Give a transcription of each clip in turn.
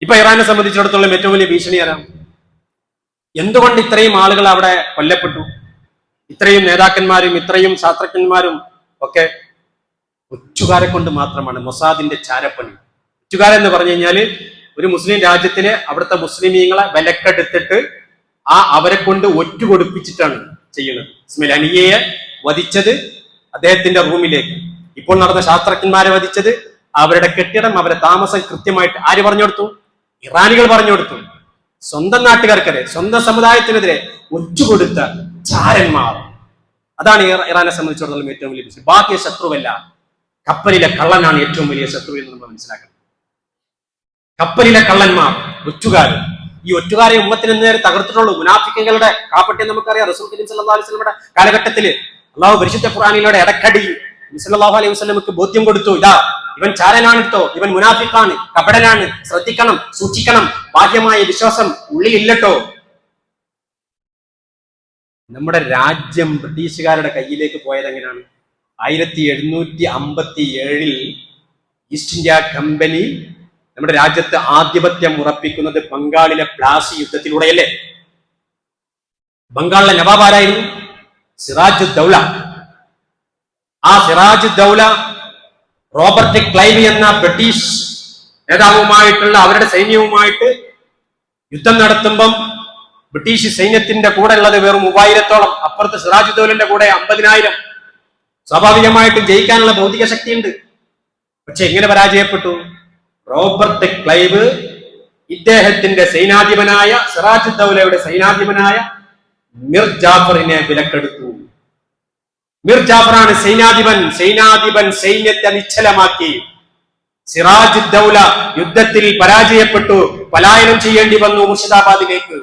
ഇപ്പൊ ഇറാനെ സംബന്ധിച്ചിടത്തോളം ഏറ്റവും വലിയ ഭീഷണി ആരാണ്? എന്തുകൊണ്ട് ഇത്രയും ആളുകൾ അവിടെ കൊല്ലപ്പെട്ടു? ഇത്രയും നേതാക്കന്മാരും ഇത്രയും ശാസ്ത്രജ്ഞന്മാരും ഒക്കെ ഒറ്റുകാരെ കൊണ്ട് മാത്രമാണ്. മൊസാദിന്റെ ചാരപ്പണി. ഒറ്റുകാരെന്ന് പറഞ്ഞു കഴിഞ്ഞാല് ഒരു മുസ്ലിം രാജ്യത്തിലെ അവിടുത്തെ മുസ്ലിമീങ്ങളെ വിലക്കെടുത്തിട്ട് അവരെ കൊണ്ട് ഒറ്റു കൊടുപ്പിച്ചിട്ടാണ് ചെയ്യുന്നത്. ഇസ്മായിൽ ഹനിയയെ വധിച്ചത് അദ്ദേഹത്തിന്റെ റൂമിലേക്ക്, ഇപ്പോൾ നടന്ന ശാസ്ത്രജ്ഞന്മാരെ വധിച്ചത് അവരുടെ കെട്ടിടം, അവരുടെ താമസം കൃത്യമായിട്ട് ആര് പറഞ്ഞു കൊടുത്തു? ഇറാനികൾ പറഞ്ഞു കൊടുത്തു. സ്വന്തം നാട്ടുകാർക്കെതിരെ, സ്വന്തം സമുദായത്തിനെതിരെ ഒറ്റുകൊടുത്ത ചാരന്മാർ. അതാണ് ഇറാനെ സംബന്ധിച്ചിടത്തോളം ഏറ്റവും വലിയ പ്രശ്നം. ബാക്കിയ ശത്രുവല്ല, കപ്പലിലെ കള്ളനാണ് ഏറ്റവും വലിയ ശത്രു എന്ന് നമ്മൾ മനസ്സിലാക്കണം. കപ്പലിലെ കള്ളന്മാർ, ഒറ്റുകാർ. ഈ ഒറ്റുകാരെ ഉമ്മത്തിന് നേരെ തകർത്തിട്ടുള്ളൂ. മുനാഫിക്കുകളുടെ കാപ്പട്യം നമുക്കറിയാം. റസൂൽ കരീം സല്ലല്ലാഹു അലൈഹി വസല്ലമയുടെ കാലഘട്ടത്തിൽ അള്ളാഹു പരിശുദ്ധ ഖുർആനിലൂടെ ഇടക്കടി സല്ലല്ലാഹു അലൈഹി വസല്ലമക്ക് ബോധ്യം കൊടുത്തു, ഇതാ ഇവൻ ചാരനാണ് കേട്ടോ, ഇവൻ മുനാഫിക്കാണ്, കപടനാണ്, ശ്രദ്ധിക്കണം, സൂക്ഷിക്കണം, ബാഹ്യമായ വിശ്വാസം ഉള്ളിലില്ലട്ടോ. നമ്മുടെ രാജ്യം ബ്രിട്ടീഷുകാരുടെ കയ്യിലേക്ക് പോയത് എങ്ങനെയാണ്? 1757 ഈസ്റ്റ് ഇന്ത്യ കമ്പനി നമ്മുടെ രാജ്യത്ത് ആധിപത്യം ഉറപ്പിക്കുന്നത് ബംഗാളിലെ പ്ലാസി യുദ്ധത്തിലൂടെയല്ലേ? ബംഗാളിലെ നവാബ് ആരായിരുന്നു? സിറാജ് ദൗല. ആ സിറാജ് ദൗല റോബർട്ട് ക്ലൈവ് എന്ന ബ്രിട്ടീഷ് നേതാവുമായിട്ടുള്ള അവരുടെ സൈന്യവുമായിട്ട് യുദ്ധം നടത്തുമ്പം ബ്രിട്ടീഷ് സൈന്യത്തിന്റെ കൂടെ ഉള്ളത് വെറും 3000-ഓളം, അപ്പുറത്ത് സിറാജ് ദൗലന്റെ കൂടെ 50,000. സ്വാഭാവികമായിട്ടും ജയിക്കാനുള്ള ഭൗതിക ശക്തിയുണ്ട്. പക്ഷെ എങ്ങനെ പരാജയപ്പെട്ടു? റോബർട്ട് ക്ലൈവ് ഇദ്ദേഹത്തിന്റെ സൈനാധിപനായ സിറാജ് ദൗലയുടെ സൈനാധിപനായ മിർ ജാഫറിനെ വിലക്കെടുത്തു. മിർ ജാഫറാണ് സൈനാധിപൻ സൈന്യത്തെ നിശ്ചലമാക്കി. സിറാജ് ദൗല യുദ്ധത്തിൽ പരാജയപ്പെട്ടു, പലായനം ചെയ്യേണ്ടി വന്നു മുർഷിദാബാദിലേക്ക്.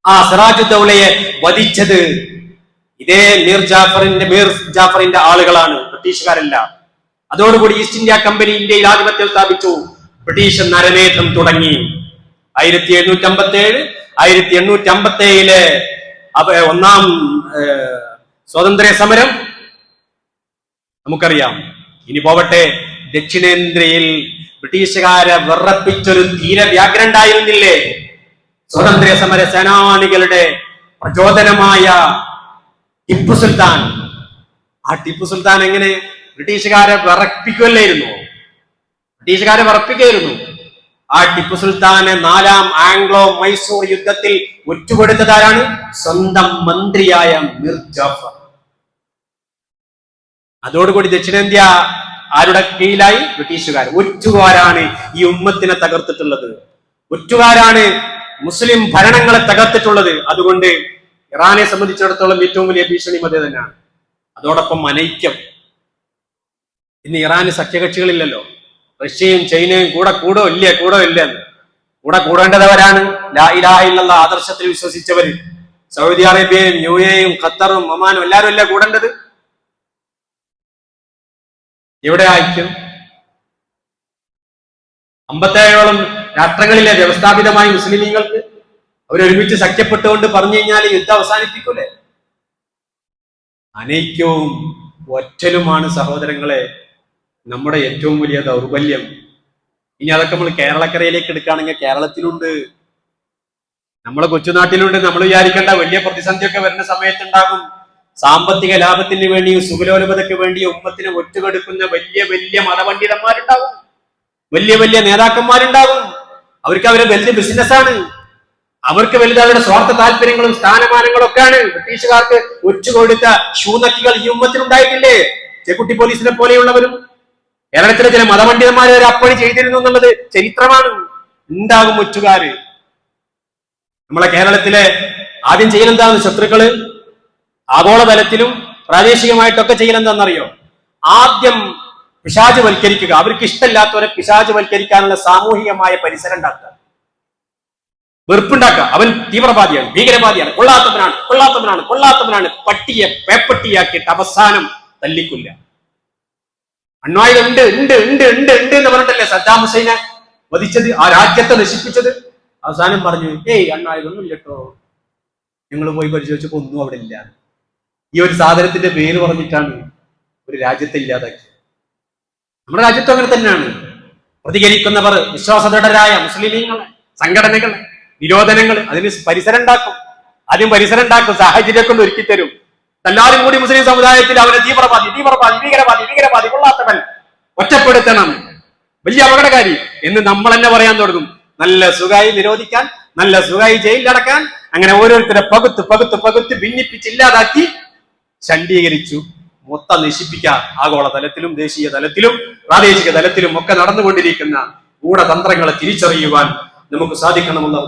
ആ സിറാജ് ദൗലയെ വധിച്ചത് ഇതേ മിർ ജാഫറിന്റെ ആളുകളാണ്, ബ്രിട്ടീഷുകാരല്ല. അതോടുകൂടി ഈസ്റ്റ് ഇന്ത്യ കമ്പനി ഇന്ത്യയിൽ ആധിപത്യം സ്ഥാപിച്ചു. ബ്രിട്ടീഷ് നരമേധം തുടങ്ങി. 1857 ഒന്നാം സ്വാതന്ത്ര്യ സമരം നമുക്കറിയാം. ഇനി പോവട്ടെ, ദക്ഷിണേന്ത്യയിൽ ബ്രിട്ടീഷുകാരെ വിറപ്പിച്ചൊരു ധീരവ്യാഗ്രൻ ഉണ്ടായിരുന്നില്ലേ? സ്വാതന്ത്ര്യ സമര സേനാനികളുടെ പ്രചോദനമായ ടിപ്പു സുൽത്താൻ. ആ ടിപ്പു സുൽത്താൻ എങ്ങനെ ബ്രിട്ടീഷുകാരെ വിറപ്പിക്കുകയായിരുന്നു. ആ ടിപ്പു സുൽത്താനെ 4ാം ആംഗ്ലോ മൈസൂർ യുദ്ധത്തിൽ ഒറ്റുകൊടുത്തതാരാണ്? സ്വന്തം മന്ത്രിയായ മിർ ജാഫർ. അതോടുകൂടി ദക്ഷിണേന്ത്യ ആരുടെ കീഴിലായി? ബ്രിട്ടീഷുകാർ. ഒറ്റുകാരാണ് ഈ ഉമ്മത്തിനെ തകർത്തിട്ടുള്ളത്. ഒറ്റുകാരാണ് മുസ്ലിം ഭരണങ്ങളെ തകർത്തിട്ടുള്ളത്. അതുകൊണ്ട് ഇറാനെ സംബന്ധിച്ചിടത്തോളം ഏറ്റവും വലിയ ഭീഷണി അത് തന്നെയാണ്. അതോടൊപ്പം അനൈക്യം. ഇന്ന് ഇറാന് സഖ്യകക്ഷികളില്ലല്ലോ. റഷ്യയും ചൈനയും കൂടെ ഇല്ല എന്ന്. കൂടെ കൂടേണ്ടവരാണ് ലാ ഇലാഹ ഇല്ലല്ലാഹ് ആദർശത്തിൽ വിശ്വസിച്ചവര്. സൗദി അറേബ്യയും UAE-യും ഖത്തറും ഒമാനും എല്ലാവരും അല്ലേ കൂടേണ്ടത്? എവിടെ ഐക്യം? 57ഓളം രാഷ്ട്രങ്ങളിലെ വ്യവസ്ഥാപിതമായ മുസ്ലിമീങ്ങൾക്ക് അവരൊരുമിച്ച് സഖ്യപ്പെട്ടുകൊണ്ട് പറഞ്ഞു കഴിഞ്ഞാൽ യുദ്ധം അവസാനിപ്പിക്കൂലേ? അനൈക്യവും ഒറ്റലുമാണ് സഹോദരങ്ങളെ നമ്മുടെ ഏറ്റവും വലിയ ദൗർബല്യം. ഇനി അതൊക്കെ നമ്മൾ കേരളക്കരയിലേക്ക് എടുക്കുകയാണെങ്കിൽ കേരളത്തിലുണ്ട്, നമ്മളെ കൊച്ചുനാട്ടിലുണ്ട്. നമ്മൾ വിചാരിക്കേണ്ട വലിയ പ്രതിസന്ധിയൊക്കെ വരുന്ന സമയത്തുണ്ടാകും. സാമ്പത്തിക ലാഭത്തിന് വേണ്ടിയും സുഖലോലഭതയ്ക്ക് വേണ്ടിയും ഉമ്മത്തിനെ ഒറ്റുകൊടുക്കുന്ന വലിയ വലിയ മതപണ്ഡിതന്മാരുണ്ടാകും, വലിയ വലിയ നേതാക്കന്മാരുണ്ടാകും. അവർക്ക് അവരെ വലിയ ബിസിനസ്സാണ്, അവർക്ക് വലുത് അവരുടെ സ്വാർത്ഥ താല്പര്യങ്ങളും സ്ഥാനമാനങ്ങളും ഒക്കെയാണ്. ബ്രിട്ടീഷുകാർക്ക് ഒറ്റുകൊടുത്ത ശൂനക്കികൾ ഈ ഉമ്മത്തിനുണ്ടായിട്ടില്ലേ? ചെക്കുട്ടി പോലീസിനെ പോലെയുള്ളവരും കേരളത്തിലെ ചില മതപണ്ഡിതന്മാരെ ഒരു അപ്പണി ചെയ്തിരുന്നു എന്നുള്ളത് ചരിത്രമാണ്. ഉണ്ടാകും ഒറ്റുകാര്. നമ്മളെ കേരളത്തിലെ ആദ്യം ചെയ്യലെന്താണ്? ശത്രുക്കള് ആഗോളതലത്തിലും പ്രാദേശികമായിട്ടൊക്കെ ചെയ്യലെന്താണെന്നറിയോ? ആദ്യം പിശാച് വൽക്കരിക്കുക. അവർക്ക് ഇഷ്ടമില്ലാത്തവരെ പിശാച് വൽക്കരിക്കാനുള്ള സാമൂഹികമായ പരിസരം ഉണ്ടാക്കുക, വെറുപ്പുണ്ടാക്കുക. അവൻ തീവ്രവാദിയാണ്, ഭീകരവാദിയാണ്, കൊള്ളാത്തവനാണ്. പട്ടിയെ പേപ്പട്ടിയാക്കിയിട്ട് അവസാനം തല്ലിക്കൊല്ല. അണ്വായുധം ഉണ്ട് എന്ന് പറഞ്ഞിട്ടല്ലേ സദ്ദാം ഹുസൈനെ വധിച്ചത്, ആ രാജ്യത്തെ നശിപ്പിച്ചത്. അവസാനം പറഞ്ഞു, അണ്വായുധമൊന്നും ഇല്ലട്ടോ, ഞങ്ങൾ പോയി പരിശോധിച്ചപ്പോ ഒന്നും അവിടെ ഇല്ല. ഈ ഒരു സാധനത്തിന്റെ പേര് പറഞ്ഞിട്ടാണ് ഒരു രാജ്യത്തെ ഇല്ലാതാക്കി. നമ്മുടെ രാജ്യത്തും അങ്ങനെ തന്നെയാണ്. പ്രതികരിക്കുന്നവർ വിശ്വാസദൃഢരായ മുസ്ലിമീങ്ങളെ, സംഘടനകൾ, നിരോധനങ്ങൾ, അതിന് പരിസരം ഉണ്ടാക്കും. ആദ്യം പരിസരം ഉണ്ടാക്കും, സാഹചര്യമൊക്കെ ഒന്ന് ഒരുക്കി തരും. എല്ലാവരും കൂടി മുസ്ലിം സമുദായത്തിൽ അവരെ തീവ്രവാദി, ഭീകരവാദി, കൊള്ളാത്തവൻ, ഒറ്റപ്പെടുത്തണം, വലിയ അപകടകാരി എന്ന് നമ്മൾ തന്നെ പറയാൻ തുടങ്ങും. നല്ല സുഖമായി നിരോധിക്കാൻ, നല്ല സുഖമായി ജയിലിലടക്കാൻ, അങ്ങനെ ഓരോരുത്തരെ പകുത്ത് ഭിന്നിപ്പിച്ച് ഇല്ലാതാക്കി ശണ്ഡീകരിച്ചു മൊത്തം നശിപ്പിക്കാൻ ആഗോള തലത്തിലും ദേശീയ തലത്തിലും പ്രാദേശിക തലത്തിലും ഒക്കെ നടന്നുകൊണ്ടിരിക്കുന്ന ഗൂഢതന്ത്രങ്ങളെ തിരിച്ചറിയുവാൻ നമുക്ക് സാധിക്കണമെന്ന്